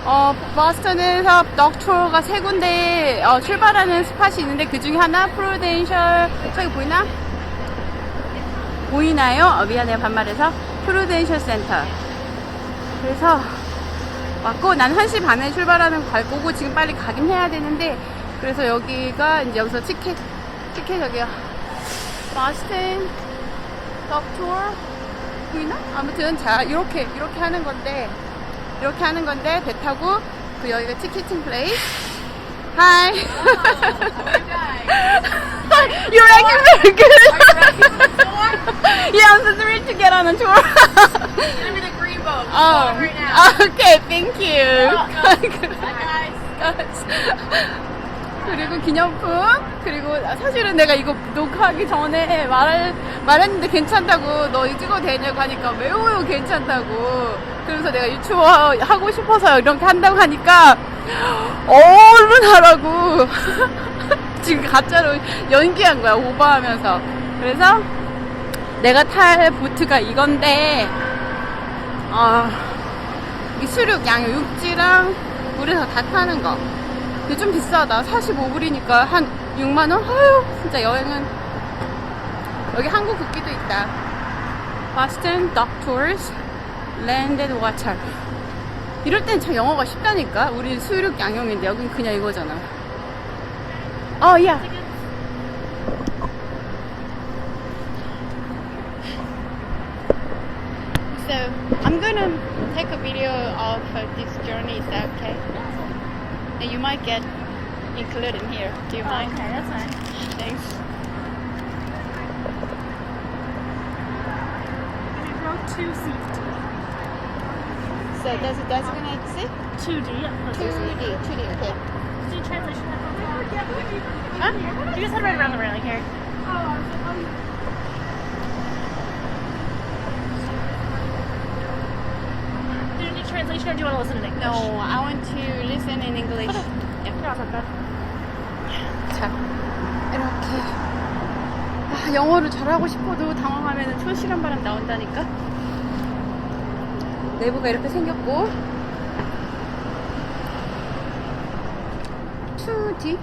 버스턴에서 덕투어가 3군데 출발하는 스팟이 있는데 그 중에 하나 프루덴셜, 저기 보이나? 보이나요? 미안해요, 반말해서. 프루덴셜 센터. 그래서 왔고, 난 1시 반에 출발하는 거 갈 거고, 지금 빨리 가긴 해야 되는데, 그래서 여기가 이제 여기서 티켓 저기요. 버스턴 덕투어 보이나? 아무튼 자, 이렇게 하는 건데 배 타고 그 여기가 티켓팅 플레이스. Hi. You're acting very good. Yeah, I'm so thrilled to get on a tour. Give me the green boat. Oh, Right now. okay, thank you. Bye, guys. 그리고 기념품, 그리고 사실은 내가 이거 녹화하기 전에 말했는데 괜찮다고, 너 이거 찍어도 되냐고 하니까 매우 괜찮다고. 그래서 내가 유튜버 하고 싶어서 이렇게 한다고 하니까 얼른 하라고. 지금 가짜로 연기한 거야, 오버하면서. 그래서 내가 탈 보트가 이건데, 이 수륙 양육, 육지랑 물에서 다 타는 거. 근데 좀 비싸다. 45불이니까 한 6만원? 아유, 진짜 여행은. 여기 한국 국기도 있다. Boston Dock Tours Landed Water. 이럴 땐 참 영어가 쉽다니까. 우리 수륙 양용인데 여긴 그냥 이거잖아. 야. So I'm gonna take a video of this journey. Is that okay? And you might get included in here. Do you mind? Okay, that's fine. Thanks. We wrote 2C. So does it designate seat? 2D. 2D, okay. Do you translation that? Huh? You just head right around the railing here. Do you need translation or do you want to listen in English? No, I want to listen in English. Yeah, 잠깐. 자, 이렇게. 영어를 잘하고 싶어도 당황하면 초실한 바람 나온다니까. 내부가 이렇게 생겼고 2D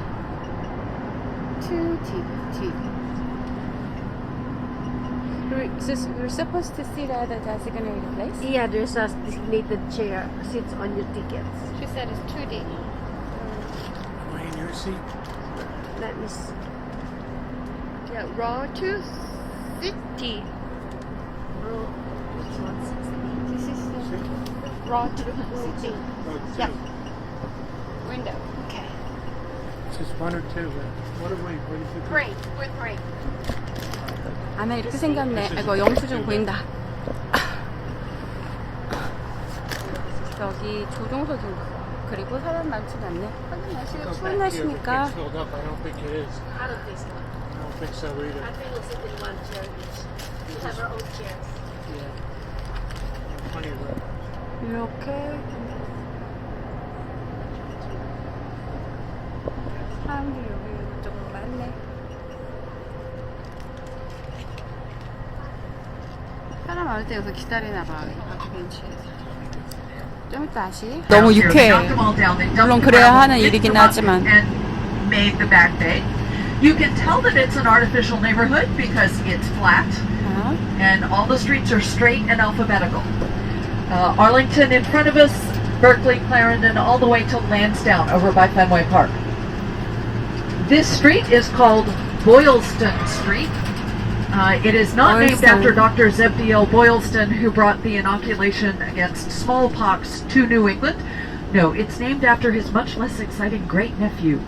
We're supposed to sit at a designated place? Yeah, there's a designated chair sits on your tickets. She said it's 2D. In your seat. Let me see. Yeah, raw to city. Which one's This is the raw to city. Yeah. Window. Okay. It's just one or two. What do you think? Great. With great. 안에 이렇게 생겼네. 아이고, 영수증 보인다. 여기 조종석인 거. 그리고 사람 많진 않네. 하긴 날씨가 추운 날씨니까. It's filled up. I don't think it is. I don't think so. I don't think so either. I think we'll sit in one chair each. We have our own chairs. Yeah. Plenty of room. 이렇게 사람들이 여기 이쪽으로 많네. 사람 많을 때 여기서 기다리나 봐. 앞에 벤치에서. 좀 이따 다시. 너무 유쾌해. 물론 그래야 하는 일이긴 하지만. Made the back bay. You can tell that it's an artificial neighborhood because it's flat and all the streets are straight and alphabetical. Arlington in front of us, Berkeley, Clarendon, all the way to Lansdowne over by Fenway Park. This street is called Boylston Street. It is not named after Dr. Zebdiel Boylston, who brought the inoculation against smallpox to New England. No, it's named after his much less exciting great-nephew,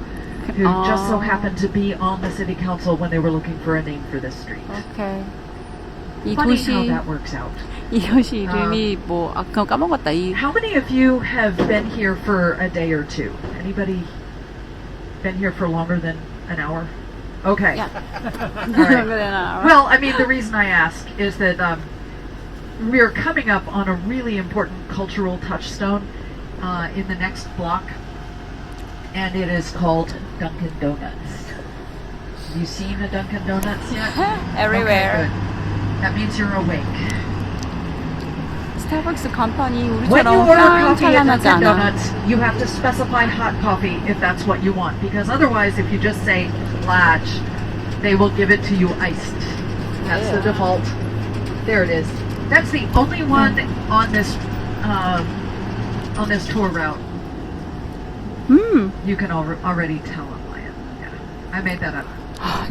who just so happened to be on the city council when they were looking for a name for this street. Okay. 이 Funny 도시 how that works out. 이 도시 이름이 뭐 그거 까먹었다. How many of you have been here for a day or two? Anybody been here for longer than an hour? Okay. Yeah. Right. Well, I mean, the reason I ask is that we're coming up on a really important cultural touchstone in the next block, and it is called Dunkin' Donuts. Have you seen a Dunkin' Donuts yet? Everywhere. Okay, good. That means you're awake. 스타벅스 간판이 When you 우리처럼 order coffee at 찬란하지 Dunkin' 않아. Donuts, you have to specify hot coffee if that's what you want, because otherwise, if you just say large, they will give it to you iced. That's the default. There it is. That's the only one on this tour route. You can already tell online. Yeah, I made that up.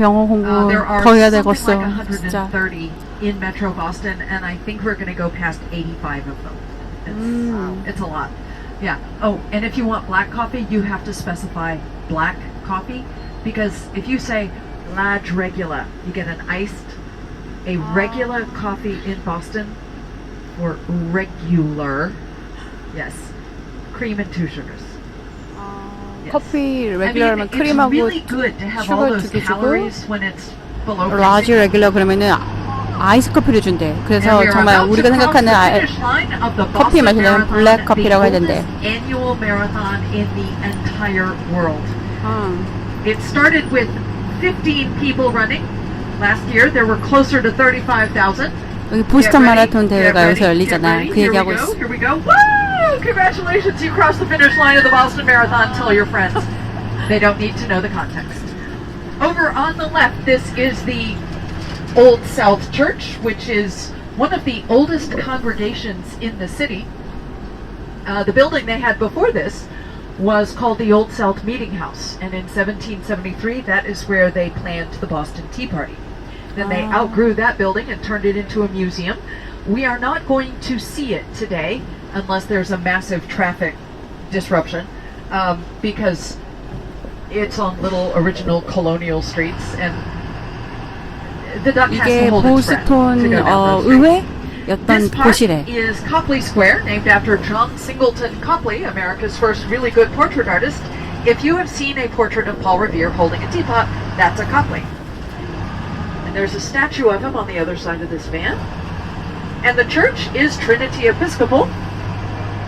영어 공부 There are 더 해야 something 되겠어. like 진짜. 130 in Metro Boston, and I think we're going to go past 85 of them. It's a lot. Yeah. Oh, and if you want black coffee, you have to specify black coffee, because if you say large regular, you get an iced. A regular coffee in Boston, or regular, yes, cream and 2 sugars. Yes. 커피 I mean, 레귤러면 it's 크림하고 really good to have all 슈거 those 2개 주고 calories when it's below 라지 freezing. 레귤러 그러면은 아이스 커피를 준대. And 그래서 we are 정말 about 우리가 to cross 생각하는 the finish line of the 커피 Boston 마시는 Marathon, 블랙 커피라고 해야 the 된대. oldest annual marathon in the entire world. It started with 15 people running. Last year there were closer to 35,000. 여기 보스턴 마라톤 대회가 여기서 열리잖아. 그 Here we 얘기하고 go. 있어. Here we go. Woo! Congratulations, you crossed the finish line of the Boston Marathon. Tell your friends. They don't need to know the context. Over on the left, this is the Old South Church, which is one of the oldest congregations in the city. The building they had before this was called the Old South Meeting House, and in 1773, that is where they planned the Boston Tea Party. Then they outgrew that building and turned it into a museum. We are not going to see it today unless there's a massive traffic disruption, because it's on little original colonial streets, and the duck has 이게 to hold its breath to 보스턴 go down those streets. 의회였던 This part 도시래. is Copley Square, named after John Singleton Copley, America's first really good portrait artist. If you have seen a portrait of Paul Revere holding a teapot, that's a Copley. And there's a statue of him on the other side of this van. And the church is Trinity Episcopal,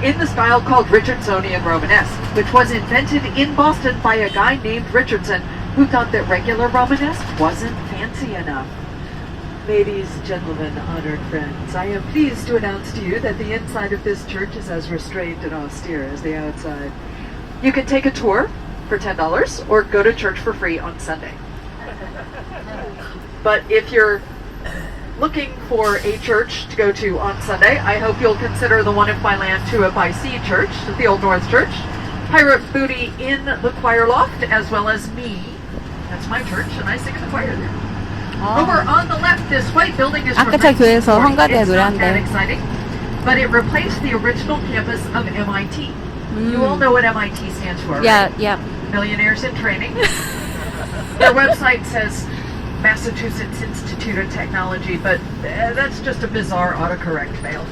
in the style called Richardsonian Romanesque, which was invented in Boston by a guy named Richardson, who thought that regular Romanesque wasn't fancy enough. Ladies, gentlemen, honored friends, I am pleased to announce to you that the inside of this church is as restrained and austere as the outside. You can take a tour for $10 or go to church for free on Sunday. But if you're looking for a church to go to on Sunday, I hope you'll consider the one in Philan Tua by Sea Church, the Old North Church, Pirate Booty in the choir loft, as well as me. That's my church, and I sing in the choir there. Over on the left, this white building is from 아까 저 교회에서 1940. 환가대 It's not that 노래한대. exciting, but it replaced the original campus of MIT. You all know what MIT stands for, right? Yeah. Millionaires in Training. Their website says Massachusetts Institute of Technology, but that's just a bizarre autocorrect fail.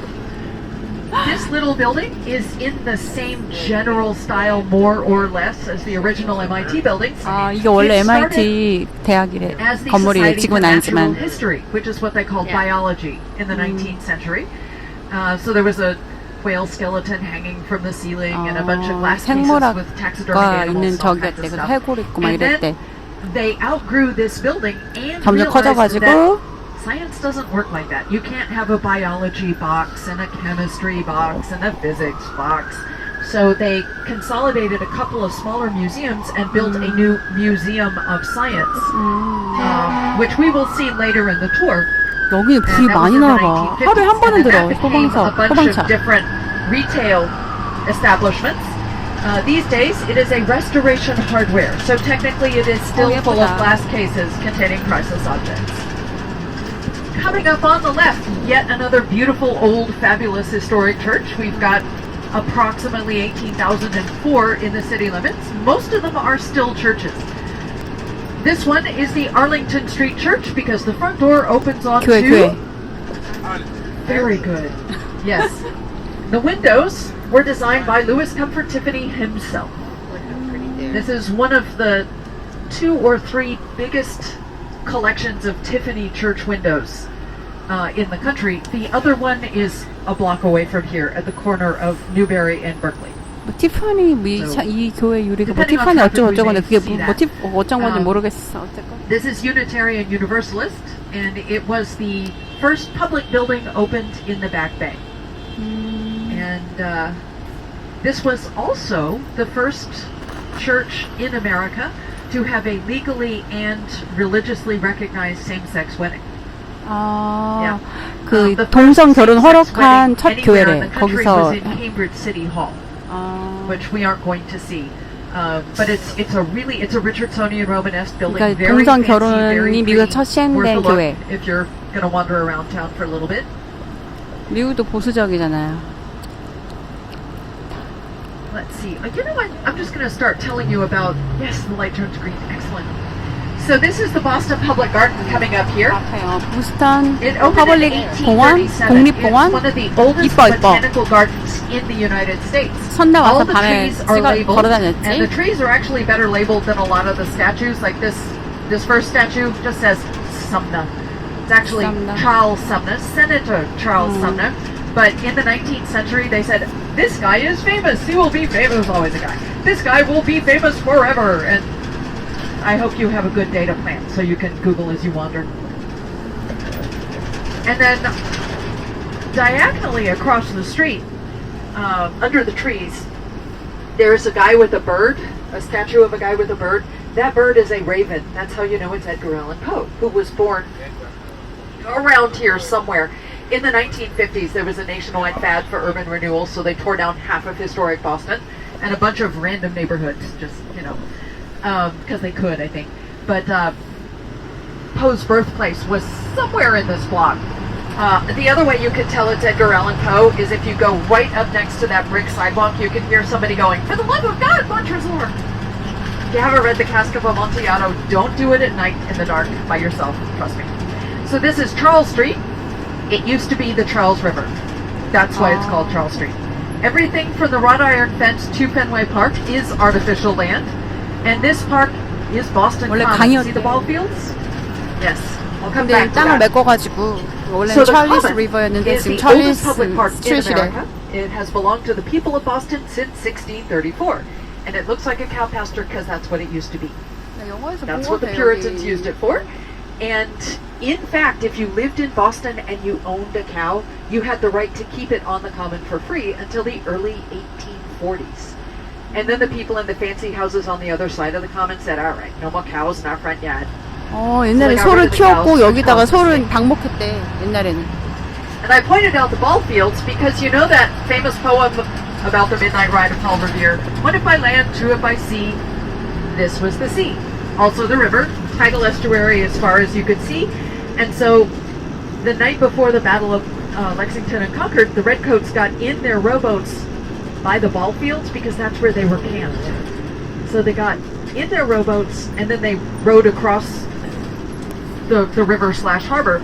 This little building is in the same general style, more or less, as the original MIT buildings. 아, 이게 원래 It started MIT 대학이래. as the 건물이래. Society for 지금은 Natural 아니지만. History, which is what they called biology in the 19th century. So there was a whale skeleton hanging from the ceiling and a bunch of glass cases with taxidermied 생물학과 animals, 있는 all kinds 저기였대. of 그래서 stuff. 해골 있고 막 And then 이랬대. they outgrew this building and 점점 realized 커져가지고 that science doesn't work like that. You can't have a biology box and a chemistry box and a physics box. So they consolidated a couple of smaller museums and built a new museum of science, which we will see later in the tour. 여기 불이 And that was 많이 in the 나와. 1950s. 하루에 한 번은 And then 들어. that became a bunch 소방차. of different retail establishments. These days, it is a restoration hardware, so technically it is still full of 예쁘다. glass cases containing priceless objects. Coming up on the left, yet another beautiful, old, fabulous historic church. We've got approximately 18,004 in the city limits. Most of them are still churches. This one is the Arlington Street Church because the front door opens onto... 교회. Very good. Yes. The windows were designed by Louis Comfort Tiffany himself. This is one of the 2 or 3 biggest collections of Tiffany church windows in the country. The other one is a block away from here at the corner of Newberry and Berkeley. 뭐 티파니 이 교회 유리가 뭐 티파니 어쩌고 저쩌고인데 그게 어쩐 건지 모르겠어. 어쨌건. This is Unitarian Universalist, and it was the first public building opened in the Back Bay. And this was also the first church in America to have a legally and religiously recognized same-sex wedding. 아, Yeah. 그 The 동성 first 결혼 same-sex 허락한 wedding 첫 anywhere in 교회래. the country 거기서 was in Cambridge City Hall, 아, which we aren't going to see. But it's a Richardsonian Romanesque building. 그러니까 Very 동성 fancy, very 결혼이 미국 첫 pretty. Worth a 시행된 look 교회. if you're gonna wander around town for a little bit. 미국도 보수적이잖아요. Let's see. You know what? I'm just gonna start telling you about. Yes, the light turns green. Excellent. So this is the Boston Public Garden coming up here. 앞에요. 보스턴 It opened in 퍼블릭 공원, 1837. 독립공원. It's one of the oldest 이뻐, 이뻐. botanical gardens in the United States. 선대 와서 All the 밤에 trees are labeled, and the 걸어다녔지. trees are actually better labeled than a lot of the statues. Like this first statue just says Sumner. It's actually Sumner. Charles Sumner, Senator Charles Sumner. But in the 19th century, they said, this guy is famous. He will be famous. Always a guy. This guy will be famous forever. And I hope you have a good data plan so you can Google as you wander. And then diagonally across the street, under the trees, there's a guy with a bird, a statue of a guy with a bird. That bird is a raven. That's how you know it's Edgar Allan Poe, who was born around here somewhere. In the 1950s, there was a nationwide fad for urban renewal, so they tore down half of historic Boston and a bunch of random neighborhoods, just, because they could, I think. But Poe's birthplace was somewhere in this block. The other way you can tell it's Edgar Allan Poe is if you go right up next to that brick sidewalk, you can hear somebody going, "For the love of God, Montresor!" If you haven't read The Cask of Amontillado, don't do it at night in the dark by yourself, trust me. So this is Charles Street. It used to be the Charles River. That's why it's called Charles Street. Everything from the wrought iron fence to Fenway Park is artificial land. And this park is Boston 원래 Common. See 강이었대. the ball fields? Yes. I'll come 근데 back to 땅을 that. 메꿔가지고 원래는 So the 찰리스 Common 리버였는데 is 지금 the oldest 찰리스 public park in 스트리트래. America. It has belonged to the people of Boston since 1634. And it looks like a cow pasture because that's what it used to be. 영화에서 That's 본 what the 것 같아요, Puritans 여기. used it for. And in fact, if you lived in Boston and you owned a cow, you had the right to keep it on the common for free until the early 1840s. And then the people in the fancy houses on the other side of the common said, all right, no more cows in our front yard. 옛날에 So they got rid 소를 of the 키웠고 cows 여기다가 for 소를 방목했대 옛날에는. And I pointed out the ball fields because you know that famous poem about the midnight ride of Paul Revere, one if by land, two if by sea. This was the sea. Also the river, tidal estuary as far as you could see. And so the night before the Battle of Lexington and Concord, the Redcoats got in their rowboats by the ball fields because that's where they were camped. So they got in their rowboats and then they rowed across the river / harbor.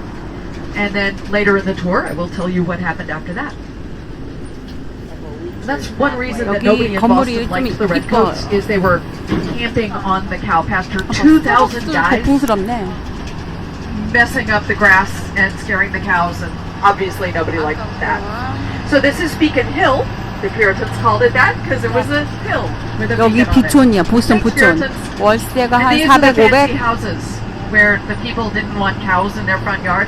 And then later in the tour, I will tell you what happened after that. That's one reason that 여기 nobody in 건물이 Boston 좀 liked the 이뻐요. Redcoats is they were camping on the cow pasture. 2,000 guys 고풍스럽네. messing up the grass and scaring the cows, and obviously nobody liked that. So this is Beacon Hill. The Puritans called it that because it was a hill with a 여기 beacon on it. 비촌이야. 보스턴 Thanks, 부촌. Puritans. 월세가 And 한 these are the 400, fancy 500. houses where the people didn't want cows in their front yard.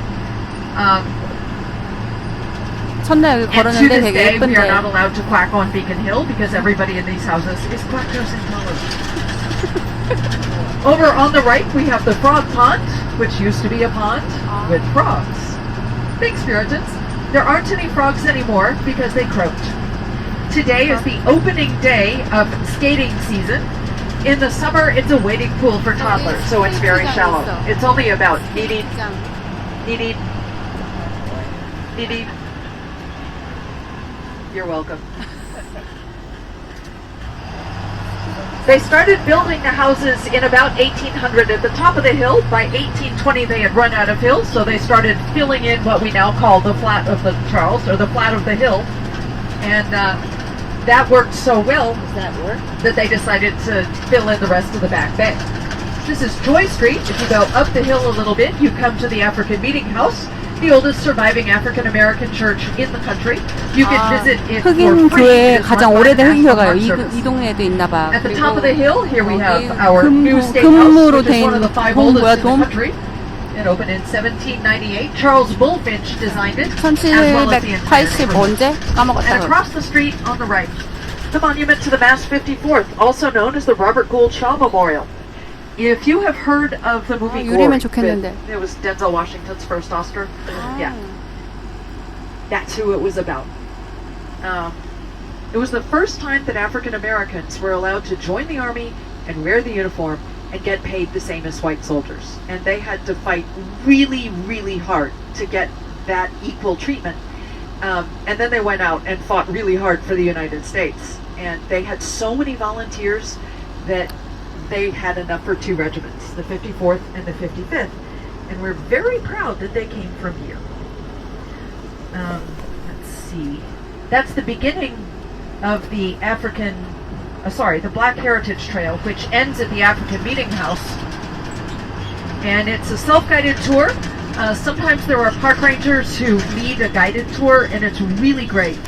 첫날 여기 And to 걸었는데 this 되게 day, we are not 예쁜데. allowed to quack on Beacon Hill because everybody in these houses is lactose intolerant. Over on the right, we have the Frog Pond, which used to be a pond with frogs. Thanks, Puritans. There aren't any frogs anymore because they croaked. Today is the opening day of skating season. In the summer, it's a wading pool for toddlers, so it's very shallow. It's only about knee-deep. You're welcome. They started building the houses in about 1800 at the top of the hill. By 1820, they had run out of hills, so they started filling in what we now call the flat of the Charles, or the flat of the hill. And that worked so well that they decided to fill in the rest of the back bay. This is Joy Street. If you go up the hill a little bit, you come to the African Meeting House, the oldest surviving African-American church in the country. You can visit it for 흑인 free. 교회 It is 가장 run by the 오래된 흑인 National 교회가요. Park 이 Service. 동네에도 있나봐. At the top of the hill, here we have 여기 our new state house, 금으로 which is 된 one of the 5 돈 oldest 뭐야 in the 돈? country. It opened in 1798. Charles Bulfinch designed it, as well as the entire 1780 room. 언제? 까먹었다. And across the street on the right, the monument to the Mass 54th, also known as the Robert Gould Shaw Memorial. If you have heard of the movie 유리면 Glory, 좋겠는데. it was Denzel Washington's first Oscar. Yeah, that's who it was about. It was the first time that African Americans were allowed to join the army and wear the uniform and get paid the same as white soldiers. And they had to fight really, really hard to get that equal treatment. And then they went out and fought really hard for the United States. And they had so many volunteers that they had enough for 2 regiments, the 54th and the 55th. And we're very proud that they came from here. Let's see. That's the beginning of the the Black Heritage Trail, which ends at the African Meeting House. And it's a self-guided tour. Sometimes there are park rangers who lead a guided tour, and it's really great.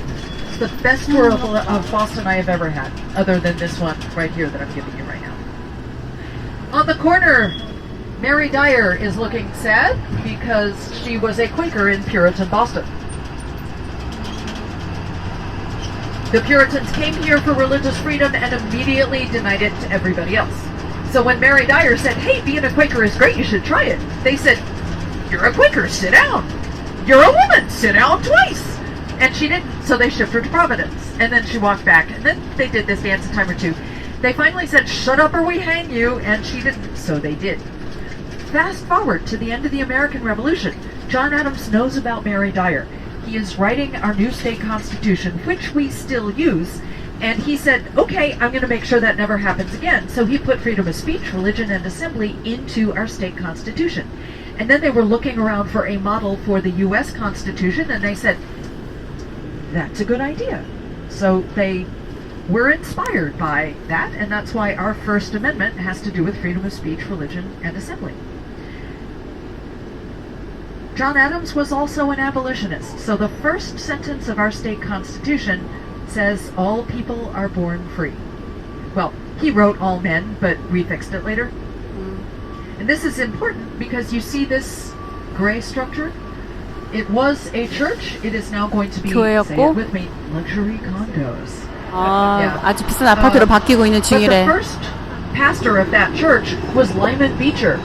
It's the best tour of Boston I have ever had, other than this one right here that I'm giving you right now. On the corner, Mary Dyer is looking sad because she was a Quaker in Puritan Boston. The Puritans came here for religious freedom and immediately denied it to everybody else. So when Mary Dyer said, hey, being a Quaker is great, you should try it, they said, you're a Quaker, sit down. You're a woman, sit down twice. And she didn't, so they shipped her to Providence. And then she walked back, and then they did this dance a time or two. They finally said, shut up or we hang you, and she didn't, so they did. Fast forward to the end of the American Revolution. John Adams knows about Mary Dyer. He is writing our new state constitution, which we still use, and he said, okay, I'm going to make sure that never happens again. So he put freedom of speech, religion, and assembly into our state constitution. And then they were looking around for a model for the U.S. Constitution, and they said, that's a good idea. So they were inspired by that, and that's why our First Amendment has to do with freedom of speech, religion, and assembly. John Adams was also an abolitionist, so the first sentence of our state constitution says all people are born free. Well, he wrote all men, but we fixed it later. And this is important because you see this gray structure? It was a church. It is now going to be, say it with me, luxury condos. 아주 비싼 아파트로 바뀌고 있는 But the 중이래. first pastor of that church was Lyman Beecher.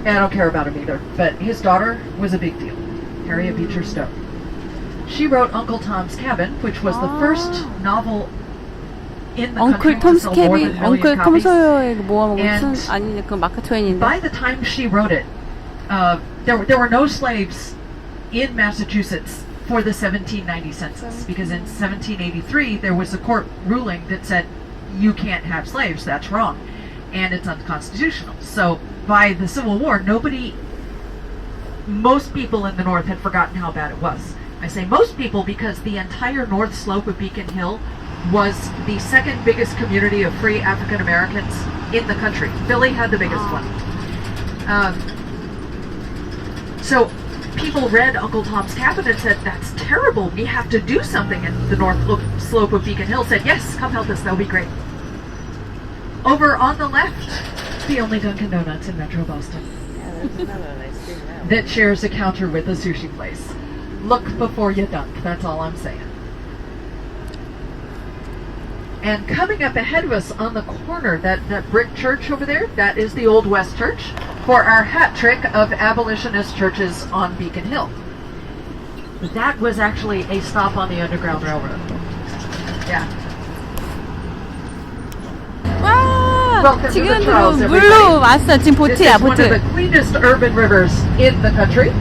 And I don't care about him either, but his daughter was a big deal, Harriet Beecher Stowe. She wrote Uncle Tom's Cabin, which was the first novel in the country 엉클 to 톰스 sell more 캐비, than 1 million 엉클 톰 copies. 소요의 모험 And 무슨 아니 그 마크 트웨인인데. By the time she wrote it, there were no slaves in Massachusetts for the 1790 census, because in 1783 there was a court ruling that said you can't have slaves, that's wrong, and it's unconstitutional. So by the Civil War, most people in the North had forgotten how bad it was. I say most people because the entire north slope of Beacon Hill was the second biggest community of free African Americans in the country. Philly had the biggest one. So people read Uncle Tom's Cabin and said, that's terrible, we have to do something. And the north slope of Beacon Hill said, yes, come help us, that'll be great. Over on the left, the only Dunkin' Donuts in Metro Boston that shares a counter with a sushi place. Look before you dunk, that's all I'm saying. And coming up ahead of us on the corner, that brick church over there, that is the Old West Church for our hat trick of abolitionist churches on Beacon Hill. That was actually a stop on the Underground Railroad. Yeah. 와, Welcome to the 지금 Charles, 물로 everybody. 왔어. 지금 This 보트야, is one of 보트. the cleanest urban rivers in the country.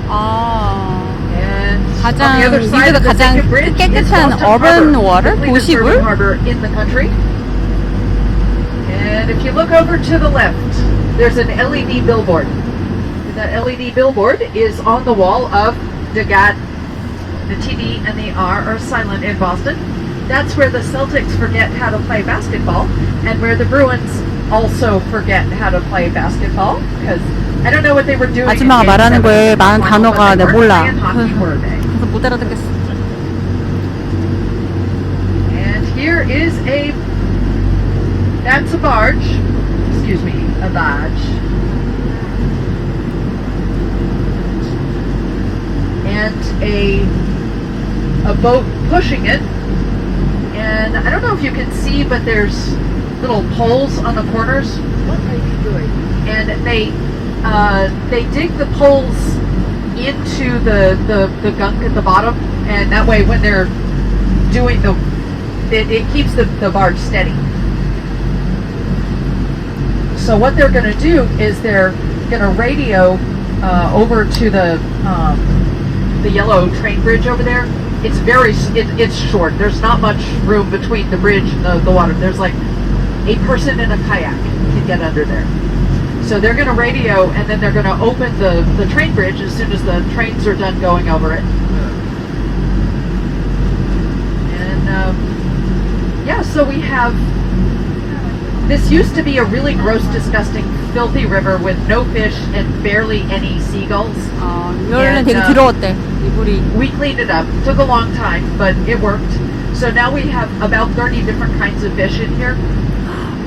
아, And 가장 on the other side 미국에서 of the 가장 Second Bridge is 깨끗한 Boston urban Harbor, water, the cleanest 도시물. urban harbor in the country. And if you look over to the left, there's an LED billboard. That LED billboard is on the wall of the GAT. The TD and the R are silent in Boston. That's where the Celtics forget how to play basketball, and where the Bruins also forget how to play basketball, because I don't know what they were doing. 아줌마가 in 말하는 거에 game 많은 7, 단어가 but they 내가 weren't 몰라. playing hockey, were they? 그래서 못 알아듣겠어. And here is that's a barge. Excuse me, a barge. and a boat pushing it. And I don't know if you can see, but there's little poles on the corners. What are you doing? And they dig the poles into the gunk at the bottom, and that way when they're doing it keeps the barge steady. So what they're going to do is they're going to radio over to the yellow train bridge over there. It's it's short. There's not much room between the bridge and the water. There's like a person in a kayak can get under there. So they're going to radio, and then they're going to open the train bridge as soon as the trains are done going over it. And yeah, so we have, this used to be a really gross, disgusting, filthy river with no fish and barely any seagulls. 이거는 And, 되게 더러웠대, 이 물이. We cleaned it up. Took a long time, but it worked. So now we have about 30 different kinds of fish in here.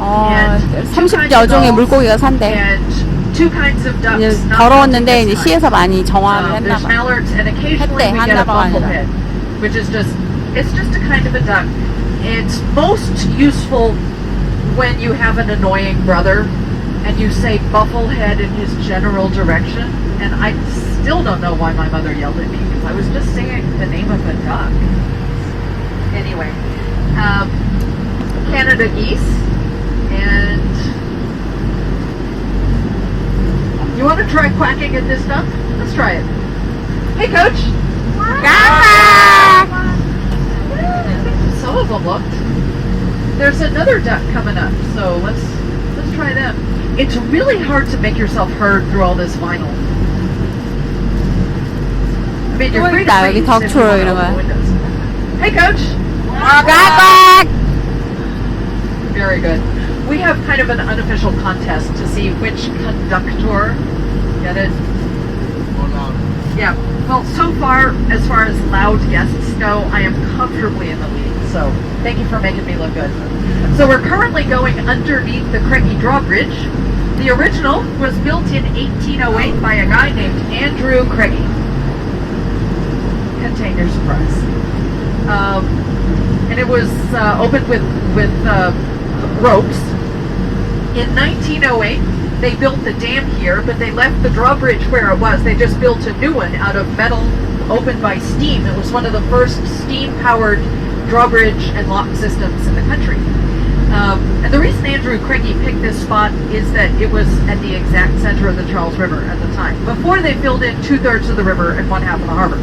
And 30여 종의 물고기가 산대. And 2 kinds of ducks. 이제 not 더러웠는데 counting 이제 this 시에서 많이 time. 정화를 했나 There's 봐. mallards, and occasionally 했대, we get a 한다고 아니라. bufflehead, which is it's just a kind of a duck. It's most useful when you have an annoying brother and you say bufflehead in his general direction. And I still don't know why my mother yelled at me, because I was just saying the name of a duck. Anyway, Canada geese. And you want to try quacking at this duck? Let's try it. Hey, Coach. Some of them looked. There's another duck coming up, so let's try them. It's really hard to make yourself heard through all this vinyl. I mean, you're free to 여기 breathe if you 덕초로 want to 이런 open 거야. the windows. Hey, Coach. Very good. We have kind of an unofficial contest to see which conductor, get it? Yeah. Well, so far as loud guests go, I am comfortably in the lead. So thank you for making me look good. So we're currently going underneath the Craigie Drawbridge. The original was built in 1808 by a guy named Andrew Craigie. Contain your surprise. And it was opened with ropes. In 1908, they built the dam here, but they left the drawbridge where it was. They just built a new one out of metal, opened by steam. It was one of the first steam-powered drawbridge and lock systems in the country. And the reason Andrew Craigie picked this spot is that it was at the exact center of the Charles River at the time, before they filled in 2/3 of the river and 1/2 of the harbor.